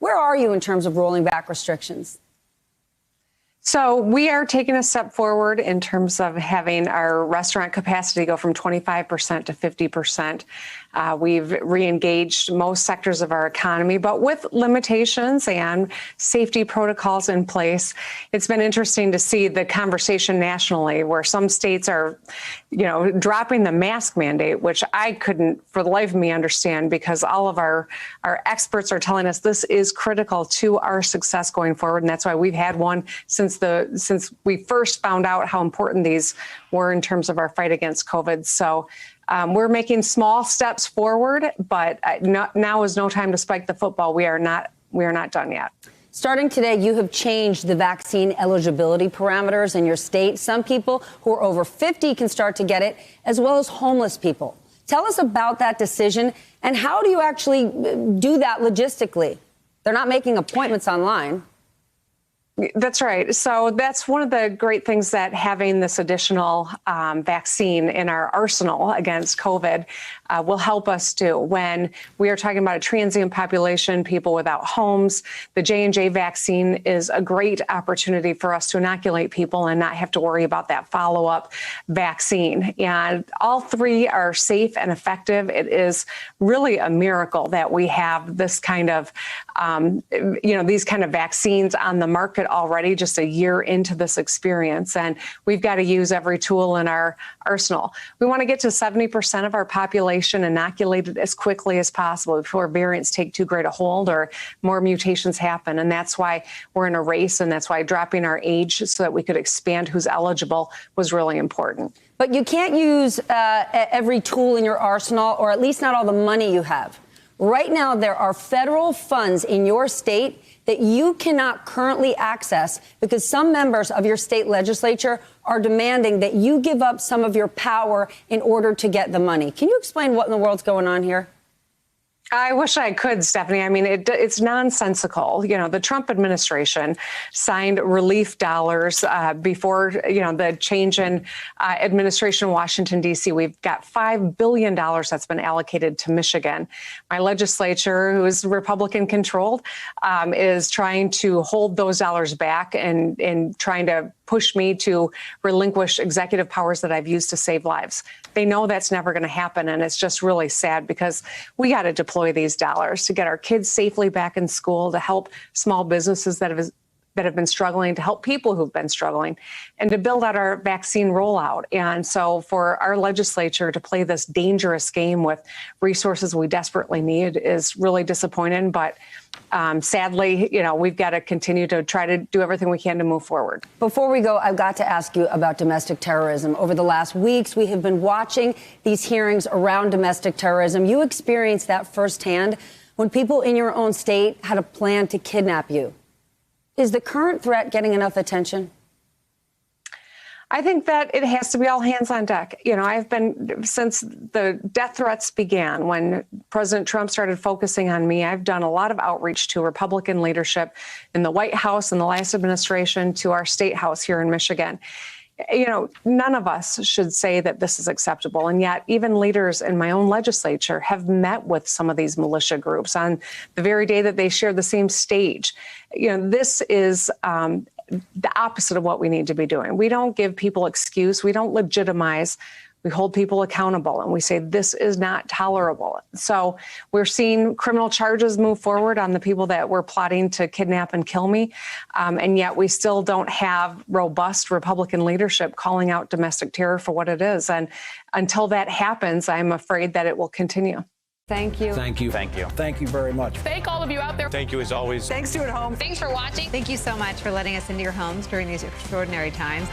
Where are you in terms of rolling back restrictions? So we are taking a step forward in terms of having our restaurant capacity go from 25% to 50%. We've reengaged most sectors of our economy, but with limitations and safety protocols in place. It's been interesting to see the conversation nationally where some states are, dropping the mask mandate, which I couldn't for the life of me understand, because all of our experts are telling us this is critical to our success going forward. And that's why we've had one since we first found out how important these were in terms of our fight against COVID. So we're making small steps forward, but now is no time to spike the football. We are not done yet. Starting today, you have changed the vaccine eligibility parameters in your state. Some people who are over 50 can start to get it, as well as homeless people. Tell us about that decision, and how do you actually do that logistically? They're not making appointments online. That's right. So that's one of the great things that having this additional vaccine in our arsenal against COVID will help us do. When we are talking about a transient population, people without homes, the J&J vaccine is a great opportunity for us to inoculate people and not have to worry about that follow-up vaccine. And all three are safe and effective. It is really a miracle that we have this kind of, these kind of vaccines on the market already, just a year into this experience. And we've got to use every tool in our arsenal. We want to get to 70% of our population inoculated as quickly as possible before variants take too great a hold or more mutations happen. And that's why we're in a race, and that's why dropping our age so that we could expand who's eligible was really important. But you can't use every tool in your arsenal, or at least not all the money you have. Right now, there are federal funds in your state that you cannot currently access because some members of your state legislature are demanding that you give up some of your power in order to get the money. Can you explain what in the world's going on here? I wish I could, Stephanie. I mean, it's nonsensical. The Trump administration signed relief dollars before, the change in administration in Washington, D.C. We've got $5 billion that's been allocated to Michigan. My legislature, who is Republican controlled, is trying to hold those dollars back and trying to push me to relinquish executive powers that I've used to save lives. They know that's never going to happen. And it's just really sad because we got to deploy these dollars to get our kids safely back in school, to help small businesses that have been struggling, to help people who've been struggling, and to build out our vaccine rollout. And so for our legislature to play this dangerous game with resources we desperately need is really disappointing. But sadly, we've got to continue to try to do everything we can to move forward. Before we go, I've got to ask you about domestic terrorism. Over the last weeks, we have been watching these hearings around domestic terrorism. You experienced that firsthand when people in your own state had a plan to kidnap you. Is the current threat getting enough attention? I think that it has to be all hands on deck. I've been, since the death threats began, when President Trump started focusing on me, I've done a lot of outreach to Republican leadership in the White House and the last administration, to our state house here in Michigan. None of us should say that this is acceptable. And yet even leaders in my own legislature have met with some of these militia groups on the very day that they share the same stage. This is the opposite of what we need to be doing. We don't give people excuse. We don't legitimize. We hold people accountable, and we say this is not tolerable. So we're seeing criminal charges move forward on the people that were plotting to kidnap and kill me. And yet we still don't have robust Republican leadership calling out domestic terror for what it is. And until that happens, I'm afraid that it will continue. Thank you. Thank you. Thank you. Thank you very much. Thank all of you out there. Thank you as always. Thanks to at home. Thanks for watching. Thank you so much for letting us into your homes during these extraordinary times.